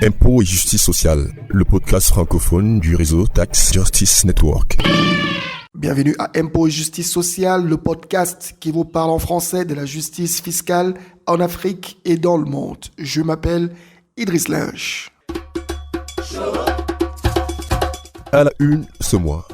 Impôts et justice sociale, le podcast francophone du réseau Tax Justice Network. Bienvenue à Impôts et justice sociale, le podcast qui vous parle en français de la justice fiscale en Afrique et dans le monde. Je m'appelle Idriss Lynch. À la une ce mois.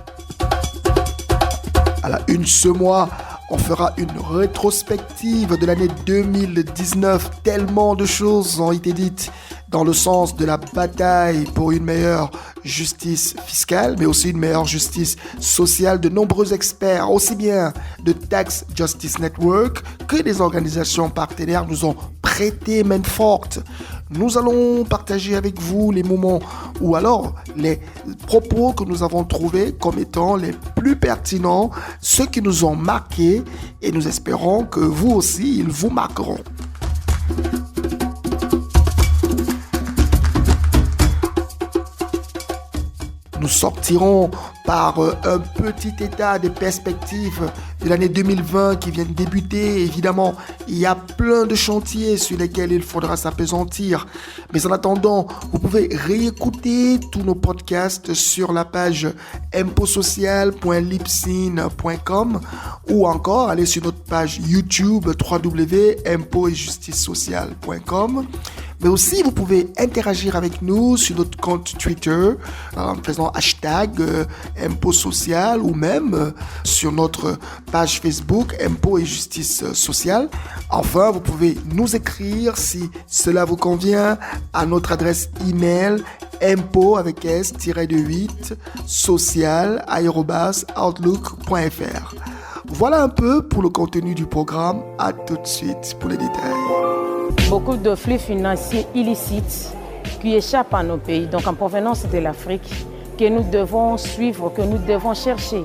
À la une ce mois, on fera une rétrospective de l'année 2019. Tellement de choses ont été dites dans le sens de la bataille pour une meilleure justice fiscale, mais aussi une meilleure justice sociale. De nombreux experts, aussi bien de Tax Justice Network que des organisations partenaires, nous ont prêté main forte. Nous allons partager avec vous les moments ou alors les propos que nous avons trouvés comme étant les plus pertinents, ceux qui nous ont marqués, et nous espérons que vous aussi, ils vous marqueront. Nous sortirons par un petit état de perspective de l'année 2020 qui vient de débuter. Évidemment, il y a plein de chantiers sur lesquels il faudra s'appesantir. Mais en attendant, vous pouvez réécouter tous nos podcasts sur la page impotsocial.libsyn.com ou encore aller sur notre page YouTube www.imposetjusticesocial.com. Mais aussi, vous pouvez interagir avec nous sur notre compte Twitter en faisant hashtag Impôts Social ou même sur notre page Facebook Impôts et Justice Sociale. Enfin, vous pouvez nous écrire si cela vous convient à notre adresse email impôts avec s-8 social@outlook.fr. Voilà un peu pour le contenu du programme. À tout de suite pour les détails. Beaucoup de flux financiers illicites qui échappent à nos pays, donc en provenance de l'Afrique, que nous devons suivre, que nous devons chercher.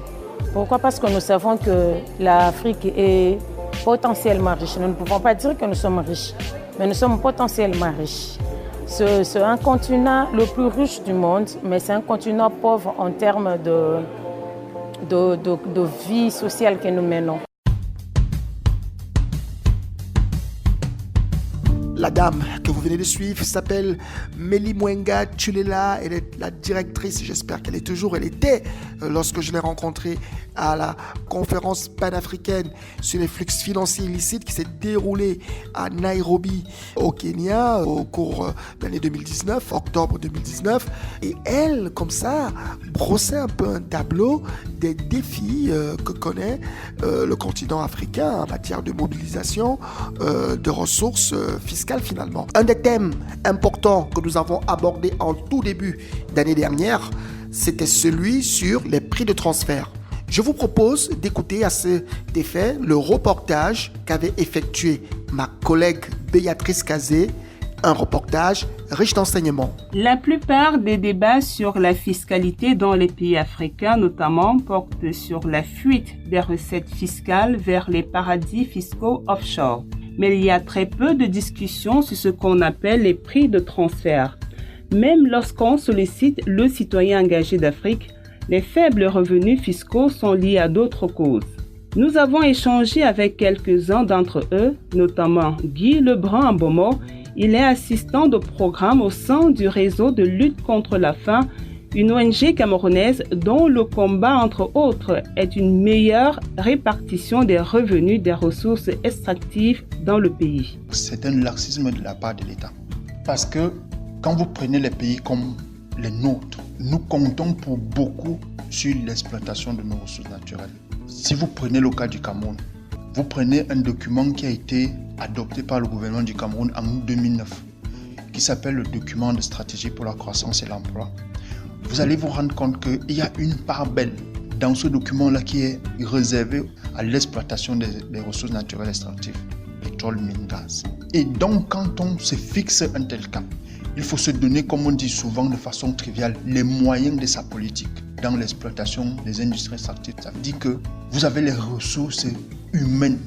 Pourquoi ? Parce que nous savons que l'Afrique est potentiellement riche. Nous ne pouvons pas dire que nous sommes riches, mais nous sommes potentiellement riches. C'est un continent le plus riche du monde, mais c'est un continent pauvre en termes de vie sociale que nous menons. La dame que vous venez de suivre s'appelle Mélie Mwenga Tulela. Elle est la directrice, j'espère qu'elle est toujours, elle était lorsque je l'ai rencontrée à la conférence panafricaine sur les flux financiers illicites qui s'est déroulée à Nairobi au Kenya au cours de l'année 2019, octobre 2019. Et elle, comme ça, brossait un peu un tableau des défis que connaît le continent africain en matière de mobilisation de ressources fiscales finalement. Un des thèmes importants que nous avons abordé en tout début d'année dernière, c'était celui sur les prix de transfert. Je vous propose d'écouter à cet effet le reportage qu'avait effectué ma collègue Béatrice Kazé, un reportage riche d'enseignements. La plupart des débats sur la fiscalité dans les pays africains notamment portent sur la fuite des recettes fiscales vers les paradis fiscaux offshore. Mais il y a très peu de discussions sur ce qu'on appelle les prix de transfert. Même lorsqu'on sollicite le citoyen engagé d'Afrique, les faibles revenus fiscaux sont liés à d'autres causes. Nous avons échangé avec quelques-uns d'entre eux, notamment Guy Lebrun-Ambomo. Il est assistant de programme au sein du réseau de lutte contre la faim, une ONG camerounaise dont le combat, entre autres, est une meilleure répartition des revenus des ressources extractives dans le pays. C'est un laxisme de la part de l'État. Parce que quand vous prenez les pays comme les nôtres, nous comptons pour beaucoup sur l'exploitation de nos ressources naturelles. Si vous prenez le cas du Cameroun, vous prenez un document qui a été adopté par le gouvernement du Cameroun en 2009, qui s'appelle le document de stratégie pour la croissance et l'emploi. Vous allez vous rendre compte qu'il y a une part belle dans ce document-là qui est réservée à l'exploitation des ressources naturelles extractives, pétrole, mine, gaz. Et donc, quand on se fixe un tel cap, il faut se donner, comme on dit souvent de façon triviale, les moyens de sa politique dans l'exploitation des industries extractives. Ça veut dire que vous avez les ressources humaines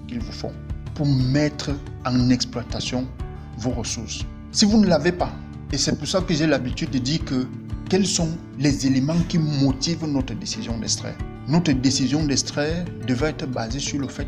qu'il vous faut pour mettre en exploitation vos ressources. Si vous ne l'avez pas, et c'est pour ça que j'ai l'habitude de dire que quels sont les éléments qui motivent notre décision d'extraire. Notre décision d'extraire devait être basée sur le fait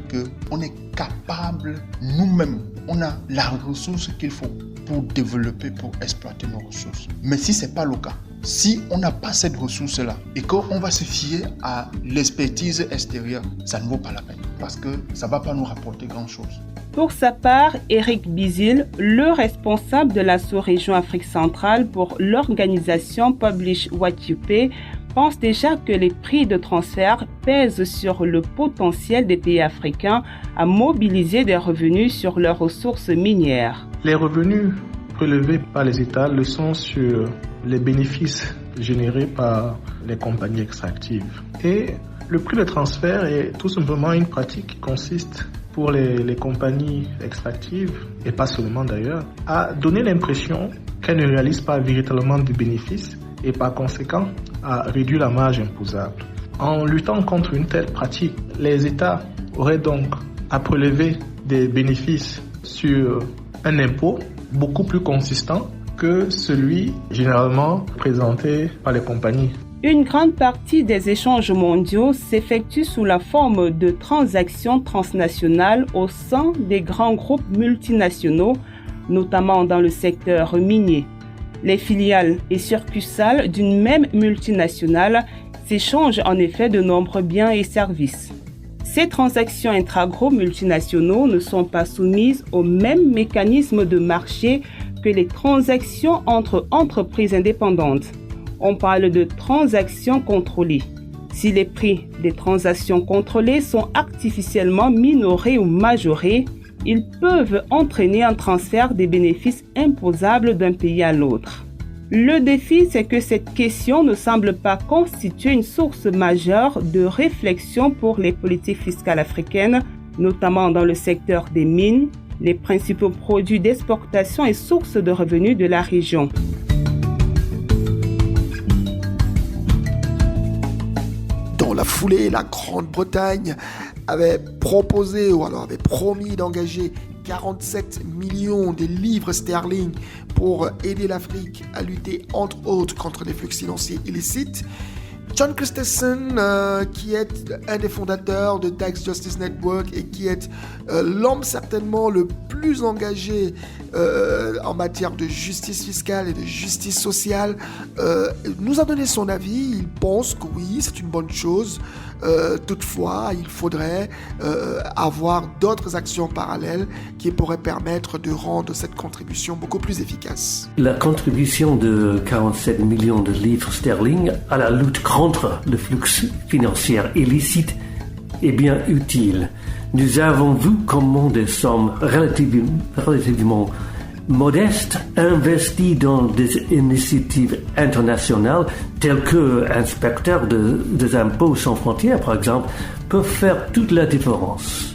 qu'on est capable nous-mêmes, on a la ressource qu'il faut pour développer, pour exploiter nos ressources. Mais si ce n'est pas le cas, si on n'a pas cette ressource-là et qu'on va se fier à l'expertise extérieure, ça ne vaut pas la peine parce que ça ne va pas nous rapporter grand-chose. Pour sa part, Eric Bizil, le responsable de la sous-région Afrique centrale pour l'organisation Publish What You Pay, pense déjà que les prix de transfert pèsent sur le potentiel des pays africains à mobiliser des revenus sur leurs ressources minières. Les revenus prélevés par les États le sont sur les bénéfices générés par les compagnies extractives. Et le prix de transfert est tout simplement une pratique qui consiste pour les compagnies extractives, et pas seulement d'ailleurs, à donner l'impression qu'elles ne réalisent pas véritablement de bénéfices et par conséquent à réduire la marge imposable. En luttant contre une telle pratique, les États auraient donc à prélever des bénéfices sur un impôt beaucoup plus consistant que celui généralement présenté par les compagnies. Une grande partie des échanges mondiaux s'effectue sous la forme de transactions transnationales au sein des grands groupes multinationaux, notamment dans le secteur minier. Les filiales et succursales d'une même multinationale s'échangent en effet de nombreux biens et services. Ces transactions intra-groupes multinationaux ne sont pas soumises au même mécanisme de marché que les transactions entre entreprises indépendantes. On parle de transactions contrôlées. Si les prix des transactions contrôlées sont artificiellement minorés ou majorés, ils peuvent entraîner un transfert des bénéfices imposables d'un pays à l'autre. Le défi, c'est que cette question ne semble pas constituer une source majeure de réflexion pour les politiques fiscales africaines, notamment dans le secteur des mines, les principaux produits d'exportation et sources de revenus de la région. Dans la foulée, la Grande-Bretagne avait proposé ou alors avait promis d'engager 47 millions de livres sterling pour aider l'Afrique à lutter entre autres contre les flux financiers illicites. John Christensen, qui est un des fondateurs de Tax Justice Network et qui est l'homme certainement le plus engagé en matière de justice fiscale et de justice sociale, nous a donné son avis. Il pense que oui, c'est une bonne chose. Toutefois, il faudrait avoir d'autres actions parallèles qui pourraient permettre de rendre cette contribution beaucoup plus efficace. La contribution de 47 millions de livres sterling à la lutte contre le flux financier illicite est bien utile. Nous avons vu comment des sommes relativement modestes investies dans des initiatives internationales telles que inspecteurs des impôts sans frontières, par exemple, peuvent faire toute la différence.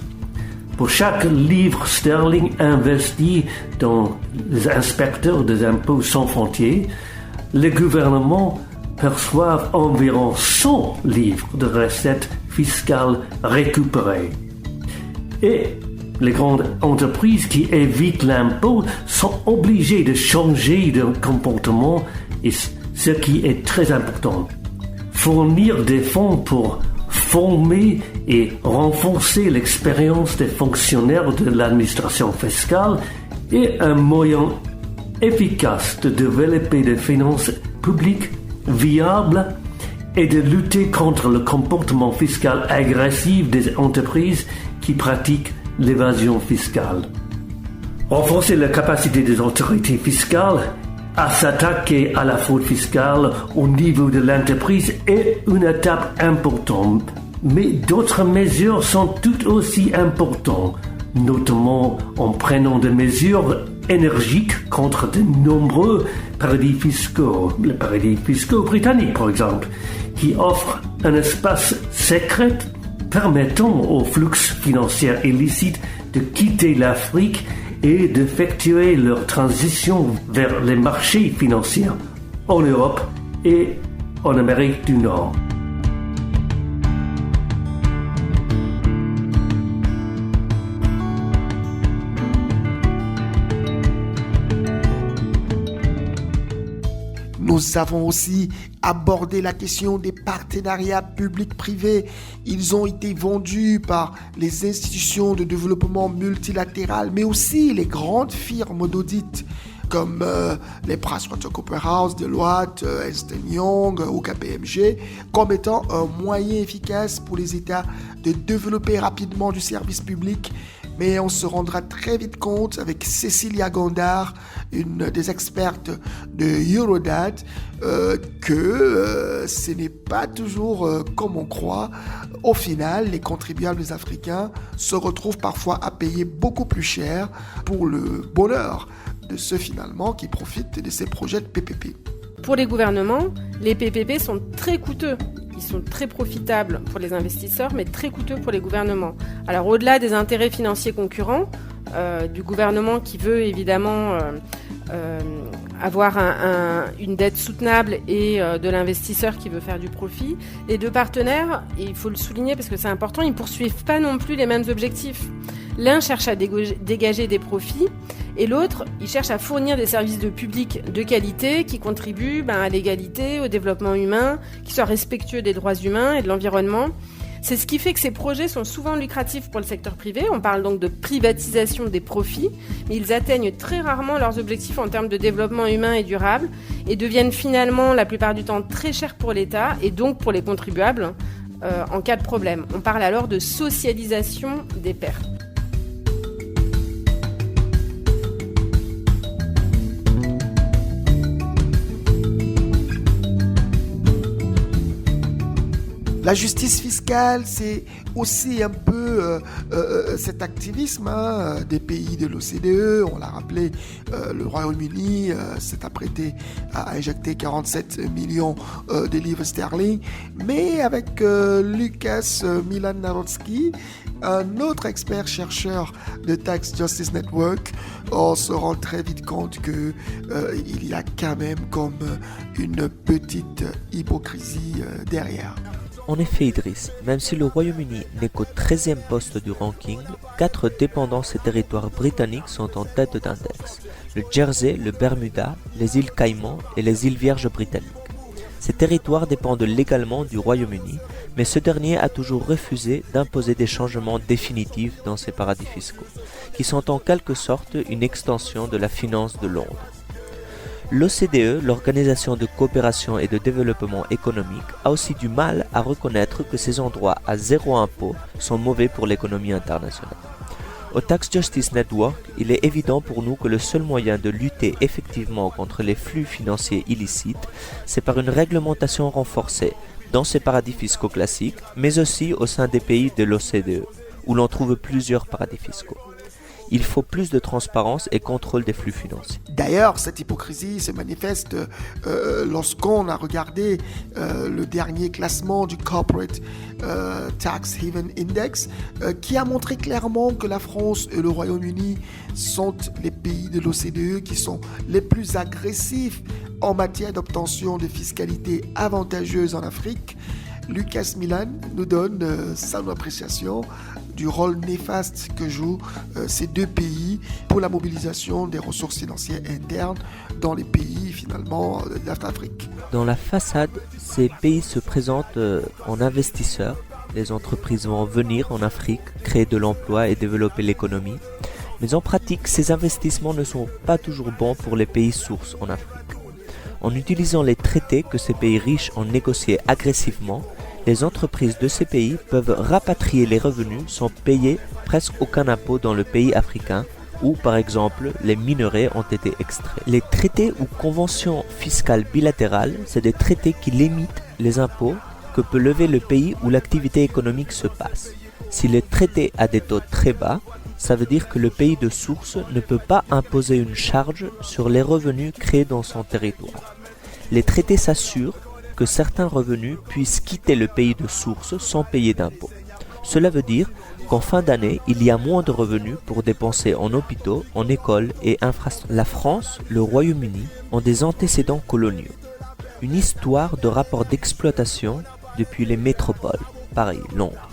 Pour chaque livre sterling investi dans les inspecteurs des impôts sans frontières, les gouvernements perçoivent environ 100 livres de recettes fiscales récupérées. Et les grandes entreprises qui évitent l'impôt sont obligées de changer de comportement, et ce qui est très important. Fournir des fonds pour former et renforcer l'expérience des fonctionnaires de l'administration fiscale est un moyen efficace de développer des finances publiques viables et de lutter contre le comportement fiscal agressif des entreprises qui pratiquent l'évasion fiscale. Renforcer la capacité des autorités fiscales à s'attaquer à la fraude fiscale au niveau de l'entreprise est une étape importante, mais d'autres mesures sont tout aussi importantes, notamment en prenant des mesures énergiques contre de nombreux paradis fiscaux, les paradis fiscaux britanniques par exemple, qui offrent un espace secret permettant aux flux financiers illicites de quitter l'Afrique et d'effectuer leur transition vers les marchés financiers en Europe et en Amérique du Nord. Nous avons aussi abordé la question des partenariats publics-privés. Ils ont été vendus par les institutions de développement multilatéral, mais aussi les grandes firmes d'audit comme les PricewaterhouseCoopers, Deloitte, Ernst & Young ou KPMG, comme étant un moyen efficace pour les États de développer rapidement du service public. Mais on se rendra très vite compte avec Cécilia Gondard, une des expertes de Eurodad, que ce n'est pas toujours comme on croit. Au final, les contribuables africains se retrouvent parfois à payer beaucoup plus cher pour le bonheur de ceux finalement qui profitent de ces projets de PPP. Pour les gouvernements, les PPP sont très coûteux. Ils sont très profitables pour les investisseurs, mais très coûteux pour les gouvernements. Alors au-delà des intérêts financiers concurrents, du gouvernement qui veut évidemment avoir une dette soutenable et de l'investisseur qui veut faire du profit, les deux partenaires, et il faut le souligner parce que c'est important, ils ne poursuivent pas non plus les mêmes objectifs. L'un cherche à dégager des profits et l'autre, il cherche à fournir des services de public de qualité qui contribuent à l'égalité, au développement humain, qui soient respectueux des droits humains et de l'environnement. C'est ce qui fait que ces projets sont souvent lucratifs pour le secteur privé. On parle donc de privatisation des profits, mais ils atteignent très rarement leurs objectifs en termes de développement humain et durable et deviennent finalement la plupart du temps très chers pour l'État et donc pour les contribuables en cas de problème. On parle alors de socialisation des pertes. La justice fiscale, c'est aussi un peu cet activisme des pays de l'OCDE. On l'a rappelé, le Royaume-Uni s'est apprêté à injecter 47 millions de livres sterling. Mais avec Lucas Milan-Narodski, un autre expert chercheur de Tax Justice Network, on se rend très vite compte qu'il y a quand même comme une petite hypocrisie derrière. En effet, Idriss, même si le Royaume-Uni n'est qu'au 13e poste du ranking, 4 dépendances et territoires britanniques sont en tête d'index. Le Jersey, le Bermuda, les îles Caïmans et les îles Vierges britanniques. Ces territoires dépendent légalement du Royaume-Uni, mais ce dernier a toujours refusé d'imposer des changements définitifs dans ces paradis fiscaux, qui sont en quelque sorte une extension de la finance de Londres. L'OCDE, l'Organisation de coopération et de développement économique, a aussi du mal à reconnaître que ces endroits à zéro impôt sont mauvais pour l'économie internationale. Au Tax Justice Network, il est évident pour nous que le seul moyen de lutter effectivement contre les flux financiers illicites, c'est par une réglementation renforcée dans ces paradis fiscaux classiques, mais aussi au sein des pays de l'OCDE, où l'on trouve plusieurs paradis fiscaux. Il faut plus de transparence et contrôle des flux financiers. D'ailleurs, cette hypocrisie se manifeste lorsqu'on a regardé le dernier classement du Corporate Tax Haven Index qui a montré clairement que la France et le Royaume-Uni sont les pays de l'OCDE qui sont les plus agressifs en matière d'obtention de fiscalité avantageuse en Afrique. Lucas Milan nous donne son appréciation du rôle néfaste que jouent ces deux pays pour la mobilisation des ressources financières internes dans les pays finalement d'Afrique. Dans la façade, ces pays se présentent en investisseurs. Les entreprises vont venir en Afrique, créer de l'emploi et développer l'économie. Mais en pratique, ces investissements ne sont pas toujours bons pour les pays sources en Afrique. En utilisant les traités que ces pays riches ont négociés agressivement, les entreprises de ces pays peuvent rapatrier les revenus sans payer presque aucun impôt dans le pays africain où, par exemple, les minerais ont été extraits. Les traités ou conventions fiscales bilatérales, c'est des traités qui limitent les impôts que peut lever le pays où l'activité économique se passe. Si le traité a des taux très bas, ça veut dire que le pays de source ne peut pas imposer une charge sur les revenus créés dans son territoire. Les traités s'assurent que certains revenus puissent quitter le pays de source sans payer d'impôts. Cela veut dire qu'en fin d'année, il y a moins de revenus pour dépenser en hôpitaux, en écoles et infrastructures. La France, le Royaume-Uni ont des antécédents coloniaux. Une histoire de rapports d'exploitation depuis les métropoles, Paris, Londres.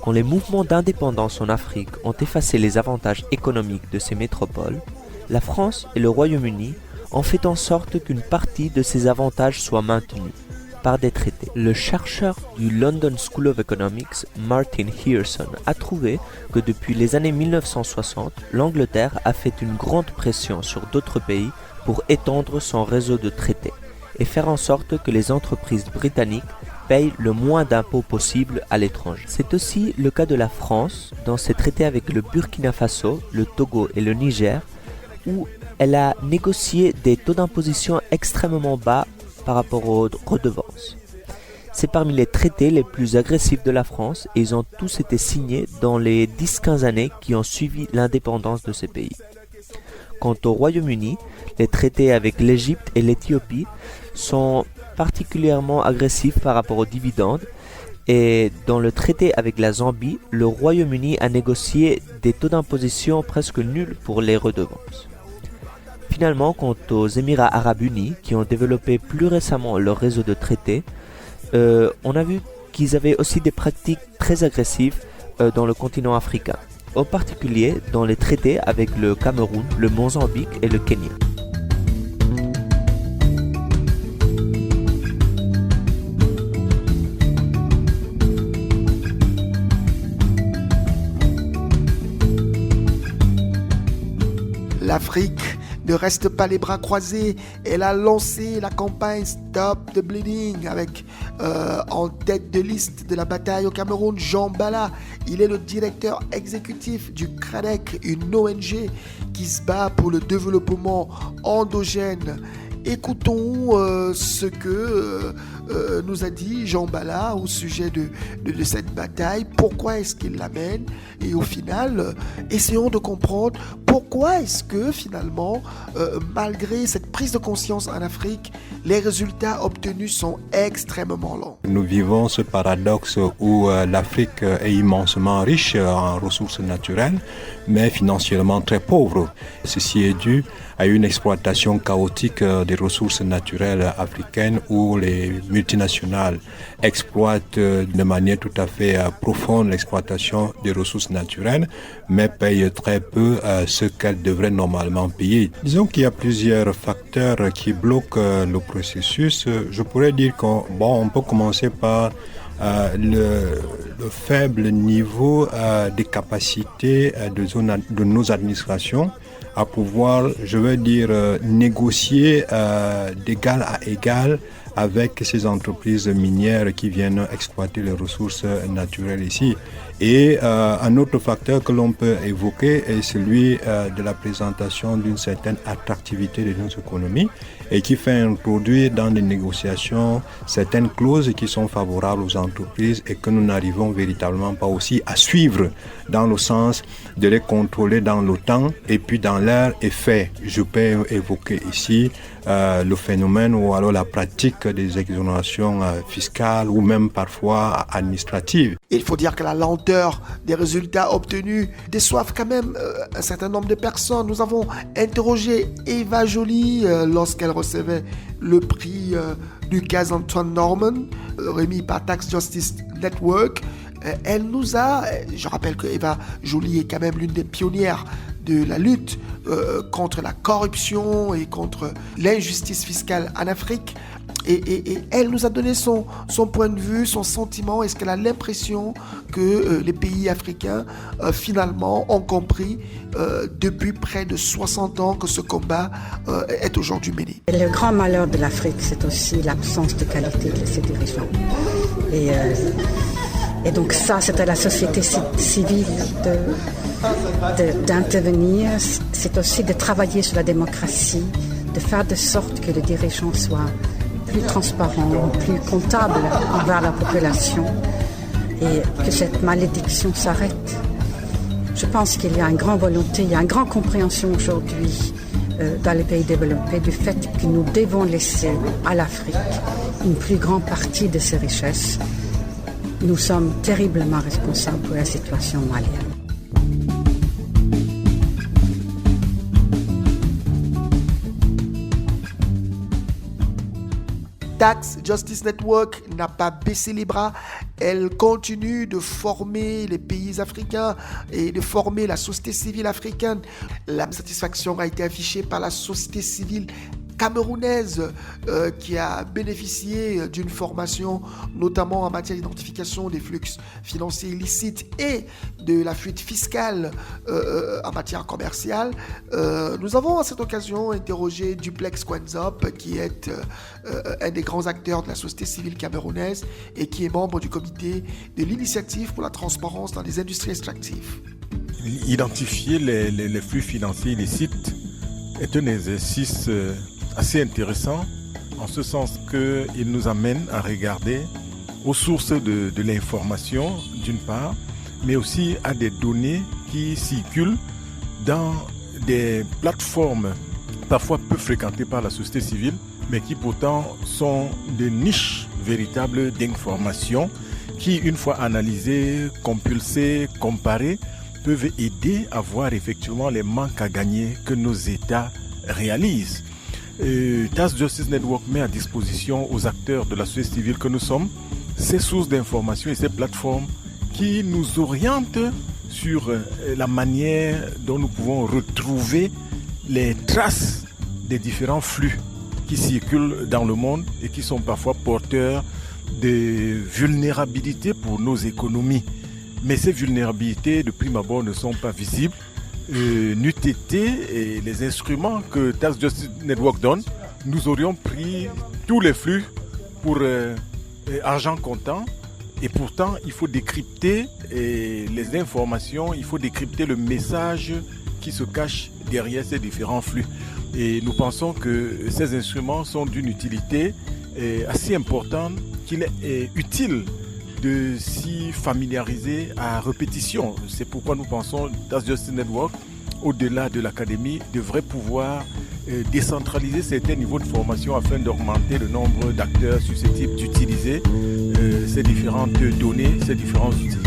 Quand les mouvements d'indépendance en Afrique ont effacé les avantages économiques de ces métropoles, la France et le Royaume-Uni ont fait en sorte qu'une partie de ces avantages soit maintenue. par des traités. Le chercheur du London School of Economics, Martin Hearson, a trouvé que depuis les années 1960, l'Angleterre a fait une grande pression sur d'autres pays pour étendre son réseau de traités et faire en sorte que les entreprises britanniques payent le moins d'impôts possible à l'étranger. C'est aussi le cas de la France dans ses traités avec le Burkina Faso, le Togo et le Niger, où elle a négocié des taux d'imposition extrêmement bas par rapport aux redevances. C'est parmi les traités les plus agressifs de la France et ils ont tous été signés dans les 10-15 années qui ont suivi l'indépendance de ces pays. Quant au Royaume-Uni, les traités avec l'Égypte et l'Éthiopie sont particulièrement agressifs par rapport aux dividendes et dans le traité avec la Zambie, le Royaume-Uni a négocié des taux d'imposition presque nuls pour les redevances. Finalement, quant aux Émirats arabes unis qui ont développé plus récemment leur réseau de traités, on a vu qu'ils avaient aussi des pratiques très agressives dans le continent africain, en particulier dans les traités avec le Cameroun, le Mozambique et le Kenya. L'Afrique ne reste pas les bras croisés. Elle a lancé la campagne Stop the Bleeding avec en tête de liste de la bataille au Cameroun Jean Bala. Il est le directeur exécutif du CRADEC, une ONG qui se bat pour le développement endogène. Écoutons ce que nous a dit Jean Bala au sujet de cette bataille. Pourquoi est-ce qu'il l'amène? Et au final, essayons de comprendre pourquoi est-ce que finalement, malgré cette prise de conscience en Afrique, les résultats obtenus sont extrêmement lents. Nous vivons ce paradoxe où l'Afrique est immensement riche en ressources naturelles, mais financièrement très pauvre. Ceci est dû à une exploitation chaotique des ressources naturelles africaines où les multinationales exploitent de manière tout à fait profonde l'exploitation des ressources naturelles, mais payent très peu ce qu'elles devraient normalement payer. Disons qu'il y a plusieurs facteurs qui bloquent le processus. Je pourrais dire qu'on peut commencer par le faible niveau des capacités de nos administrations à pouvoir, je veux dire, négocier d'égal à égal avec ces entreprises minières qui viennent exploiter les ressources naturelles ici. Et un autre facteur que l'on peut évoquer est celui de la présentation d'une certaine attractivité de nos économies et qui fait introduire dans les négociations certaines clauses qui sont favorables aux entreprises et que nous n'arrivons véritablement pas aussi à suivre dans le sens de les contrôler dans le temps et puis dans leur effet. Je peux évoquer ici le phénomène ou alors la pratique des exonérations fiscales ou même parfois administratives. Il faut dire que la lenteur des résultats obtenus déçoivent quand même un certain nombre de personnes. Nous avons interrogé Eva Joly lorsqu'elle recevait le prix Lucas Antoine Norman, remis par Tax Justice Network. Elle nous a, je rappelle que Eva Joly est quand même l'une des pionnières de la lutte contre la corruption et contre l'injustice fiscale en Afrique. Et elle nous a donné son point de vue, son sentiment. Est-ce qu'elle a l'impression que les pays africains, finalement, ont compris depuis près de 60 ans que ce combat est aujourd'hui mené? Le grand malheur de l'Afrique, c'est aussi l'absence de qualité de ses dirigeants. Et donc ça, c'est à la société civile d'intervenir. C'est aussi de travailler sur la démocratie, de faire de sorte que les dirigeants soient plus transparents, plus comptables envers la population et que cette malédiction s'arrête. Je pense qu'il y a une grande volonté, il y a une grande compréhension aujourd'hui dans les pays développés du fait que nous devons laisser à l'Afrique une plus grande partie de ses richesses. Nous sommes terriblement responsables pour la situation malienne. Tax Justice Network n'a pas baissé les bras. Elle continue de former les pays africains et de former la société civile africaine. La satisfaction a été affichée par la société civile camerounaise qui a bénéficié d'une formation notamment en matière d'identification des flux financiers illicites et de la fuite fiscale en matière commerciale. Nous avons à cette occasion interrogé Duplex Quenzop qui est un des grands acteurs de la société civile camerounaise et qui est membre du comité de l'initiative pour la transparence dans les industries extractives. Identifier les flux financiers illicites est un exercice assez intéressant en ce sens qu'il nous amène à regarder aux sources de l'information d'une part, mais aussi à des données qui circulent dans des plateformes parfois peu fréquentées par la société civile, mais qui pourtant sont des niches véritables d'information qui, une fois analysées, compulsées, comparées, peuvent aider à voir effectivement les manques à gagner que nos États réalisent. Task Justice Network met à disposition aux acteurs de la société civile que nous sommes ces sources d'information et ces plateformes qui nous orientent sur la manière dont nous pouvons retrouver les traces des différents flux qui circulent dans le monde et qui sont parfois porteurs de vulnérabilités pour nos économies. Mais ces vulnérabilités, de prime abord, ne sont pas visibles. N'eût été les instruments que Task Justice Network donne, nous aurions pris tous les flux pour argent comptant. Et pourtant, il faut décrypter les informations, il faut décrypter le message qui se cache derrière ces différents flux. Et nous pensons que ces instruments sont d'une utilité assez importante, qu'il est utile de s'y familiariser à répétition. C'est pourquoi nous pensons que Task Justice Network, au-delà de l'académie, devrait pouvoir décentraliser certains niveaux de formation afin d'augmenter le nombre d'acteurs susceptibles d'utiliser ces différentes données, ces différents outils.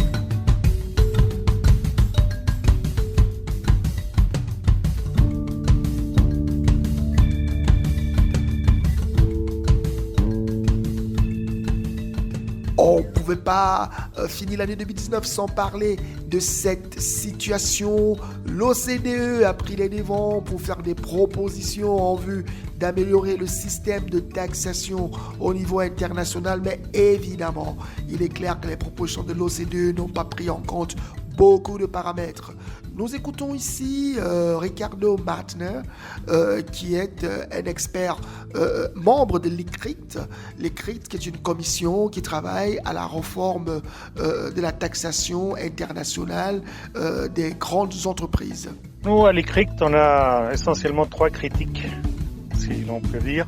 On ne pouvait pas finir l'année 2019 sans parler de cette situation. L'OCDE a pris les devants pour faire des propositions en vue d'améliorer le système de taxation au niveau international. Mais évidemment, il est clair que les propositions de l'OCDE n'ont pas pris en compte beaucoup de paramètres. Nous écoutons ici Ricardo Martner, qui est un expert membre de l'ICRIT. L'ICRIT qui est une commission qui travaille à la réforme de la taxation internationale des grandes entreprises. Nous, à l'ICRIT, on a essentiellement 3 critiques, si l'on peut dire,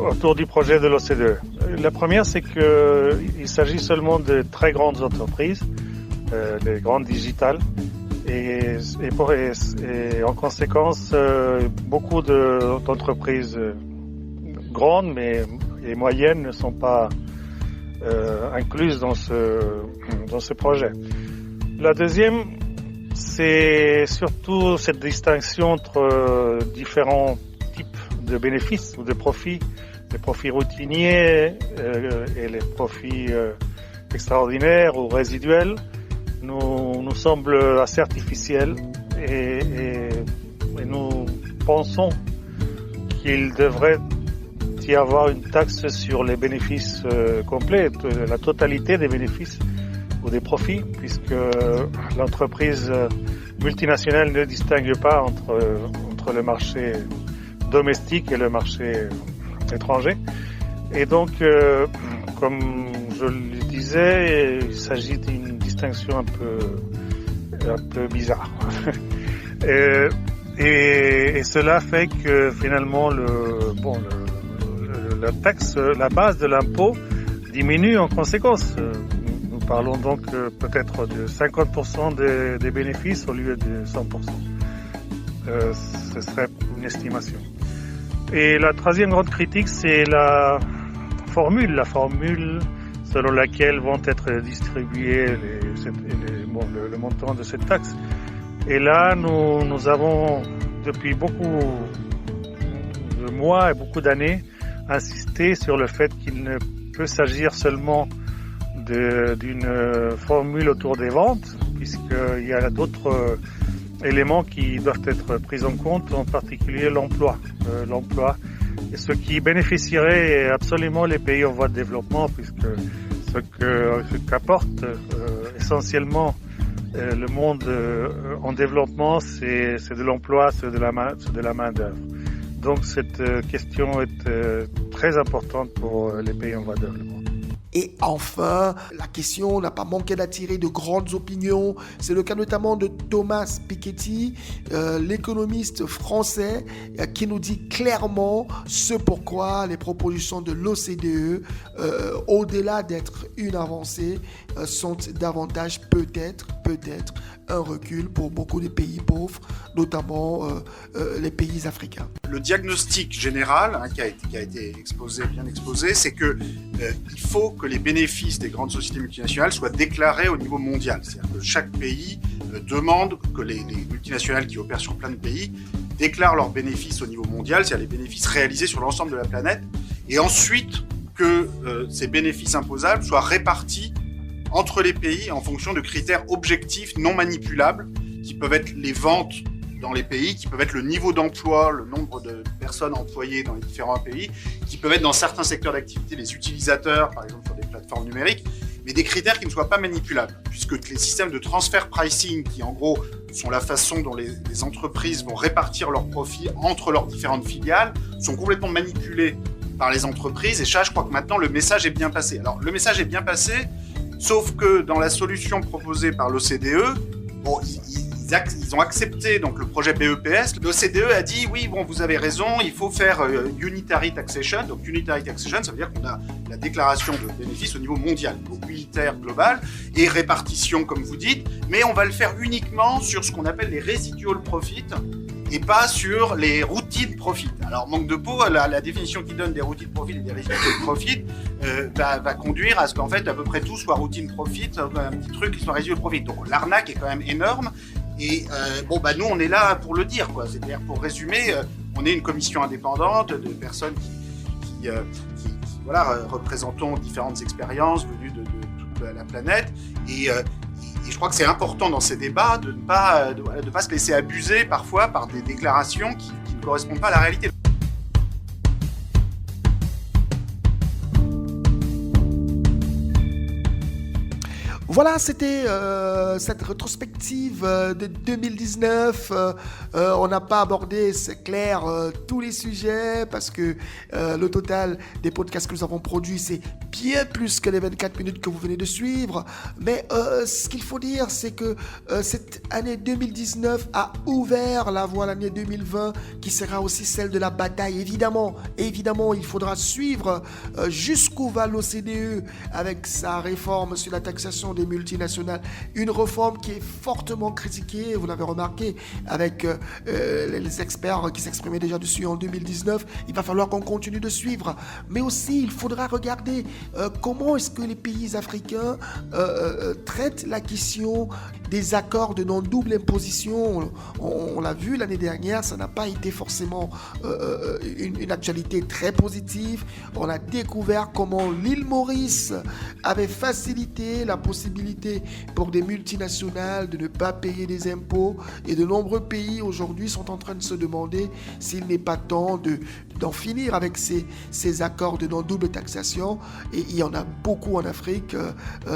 autour du projet de l'OCDE. La première, c'est qu'il s'agit seulement de très grandes entreprises, les grandes digitales, et en conséquence, beaucoup d'entreprises grandes et moyennes ne sont pas incluses dans ce projet. La deuxième, c'est surtout cette distinction entre différents types de bénéfices ou de profits, les profits routiniers et les profits extraordinaires ou résiduels. Nous semble assez artificiel et nous pensons qu'il devrait y avoir une taxe sur les bénéfices complets, la totalité des bénéfices ou des profits, puisque l'entreprise multinationale ne distingue pas entre le marché domestique et le marché étranger. Et donc, comme je le disais, il s'agit d'une distinction un peu bizarre. et cela fait que finalement la taxe, la base de l'impôt diminue en conséquence. Nous parlons donc peut-être de 50% des bénéfices au lieu de 100%. Ce serait une estimation. Et la troisième grande critique, c'est la formule selon laquelle vont être distribués le montant de cette taxe. Et là, nous avons, depuis beaucoup de mois et beaucoup d'années, insisté sur le fait qu'il ne peut s'agir seulement d'une formule autour des ventes, puisqu'il y a d'autres éléments qui doivent être pris en compte, en particulier l'emploi. Et ce qui bénéficierait absolument les pays en voie de développement, puisque ce qu'apporte essentiellement le monde en développement, c'est de l'emploi, c'est de la main-d'œuvre. Donc cette question est très importante pour les pays en voie de développement. Et enfin, la question n'a pas manqué d'attirer de grandes opinions. C'est le cas notamment de Thomas Piketty, l'économiste français, qui nous dit clairement ce pourquoi les propositions de l'OCDE, au-delà d'être une avancée, sont davantage peut-être un recul pour beaucoup de pays pauvres, notamment les pays africains. Le diagnostic général qui a été bien exposé, c'est que il faut que les bénéfices des grandes sociétés multinationales soient déclarés au niveau mondial. C'est-à-dire que chaque pays demande que les multinationales qui opèrent sur plein de pays déclarent leurs bénéfices au niveau mondial, c'est-à-dire les bénéfices réalisés sur l'ensemble de la planète, et ensuite que ces bénéfices imposables soient répartis entre les pays en fonction de critères objectifs non manipulables, qui peuvent être les ventes dans les pays, qui peuvent être le niveau d'emploi, le nombre de personnes employées dans les différents pays, qui peuvent être dans certains secteurs d'activité les utilisateurs, par exemple sur des plateformes numériques, mais des critères qui ne soient pas manipulables, puisque les systèmes de transfer pricing, qui en gros sont la façon dont les entreprises vont répartir leurs profits entre leurs différentes filiales, sont complètement manipulés par les entreprises, et ça, je crois que maintenant le message est bien passé. Alors le message est bien passé, sauf que dans la solution proposée par l'OCDE, bon, ils ont accepté donc le projet BEPS. L'OCDE a dit oui, bon, vous avez raison, il faut faire unitary taxation. Donc unitary taxation, ça veut dire qu'on a la déclaration de bénéfices au niveau mondial, au niveau unitaire global, et répartition comme vous dites, mais on va le faire uniquement sur ce qu'on appelle les residual profits et pas sur les routine profits. Alors manque de peau, la définition qui donne des routine profits et des residual profits va conduire à ce qu'en fait à peu près tout soit routine profit, un petit truc qui soit residual profit. Donc l'arnaque est quand même énorme. Et nous on est là pour le dire, quoi. C'est-à-dire, pour résumer, on est une commission indépendante de personnes qui représentons différentes expériences venues de toute la planète, et je crois que c'est important dans ces débats de ne pas se laisser abuser parfois par des déclarations qui ne correspondent pas à la réalité. Voilà, c'était cette rétrospective de 2019. On n'a pas abordé, c'est clair, tous les sujets parce que le total des podcasts que nous avons produits, c'est bien plus que les 24 minutes que vous venez de suivre. Mais ce qu'il faut dire, c'est que cette année 2019 a ouvert la voie à l'année 2020 qui sera aussi celle de la bataille. Évidemment, il faudra suivre jusqu'où va l'OCDE avec sa réforme sur la taxation des multinationales, une réforme qui est fortement critiquée, vous l'avez remarqué avec les experts qui s'exprimaient déjà dessus en 2019. Il va falloir qu'on continue de suivre, mais aussi il faudra regarder comment est-ce que les pays africains traitent la question des accords de non-double imposition. On l'a vu l'année dernière, ça n'a pas été forcément une actualité très positive. On a découvert comment l'île Maurice avait facilité la possibilité pour des multinationales de ne pas payer des impôts, et de nombreux pays aujourd'hui sont en train de se demander s'il n'est pas temps d'en finir avec ces accords de non-double taxation, et il y en a beaucoup en Afrique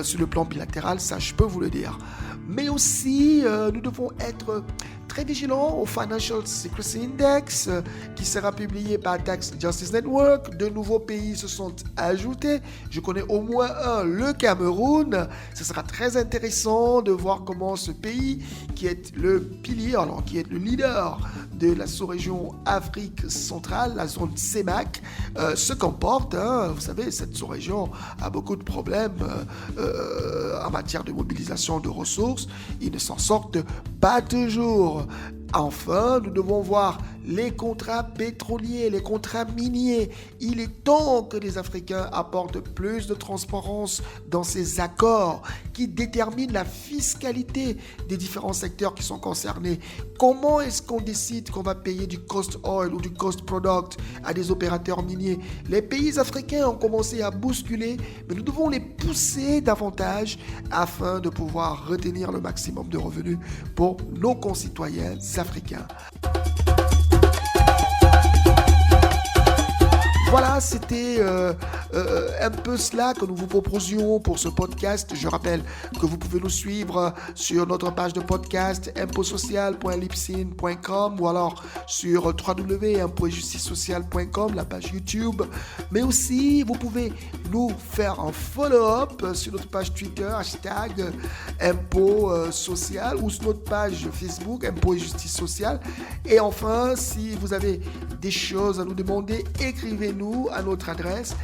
sur le plan bilatéral, ça je peux vous le dire. Mais aussi nous devons être très vigilants au Financial Secrecy Index qui sera publié par Tax Justice Network. De nouveaux pays se sont ajoutés. Je connais au moins un, le Cameroun. Ce sera très intéressant de voir comment ce pays, qui est le pilier, alors qui est le leader de la sous-région Afrique centrale, la zone CEMAC, se comporte. Vous savez, cette sous-région a beaucoup de problèmes en matière de mobilisation de ressources. Ils ne s'en sortent pas toujours. Enfin, nous devons voir les contrats pétroliers, les contrats miniers. Il est temps que les Africains apportent plus de transparence dans ces accords qui déterminent la fiscalité des différents secteurs qui sont concernés. Comment est-ce qu'on décide qu'on va payer du cost oil ou du cost product à des opérateurs miniers? Les pays africains ont commencé à bousculer, mais nous devons les pousser davantage afin de pouvoir retenir le maximum de revenus pour nos concitoyens africains. Voilà, c'était un peu cela que nous vous proposions pour ce podcast. Je rappelle que vous pouvez nous suivre sur notre page de podcast impotsocial.lipsin.com ou alors sur www.imposetjusticesociale.com, la page YouTube. Mais aussi, vous pouvez nous faire un follow-up sur notre page Twitter, hashtag Impôt Social, ou sur notre page Facebook, Impôt et Justice Sociale. Et enfin, si vous avez des choses à nous demander, écrivez-nous à notre adresse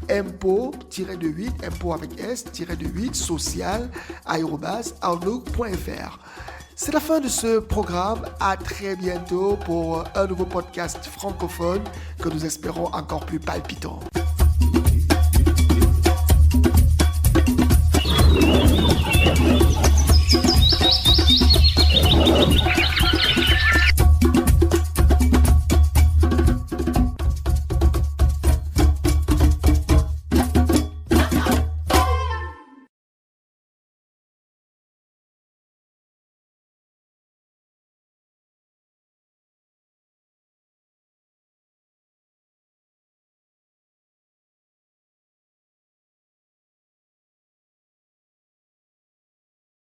impôt-8, impôt avec S-8, social@outlook.fr. C'est la fin de ce programme. À très bientôt pour un nouveau podcast francophone que nous espérons encore plus palpitant.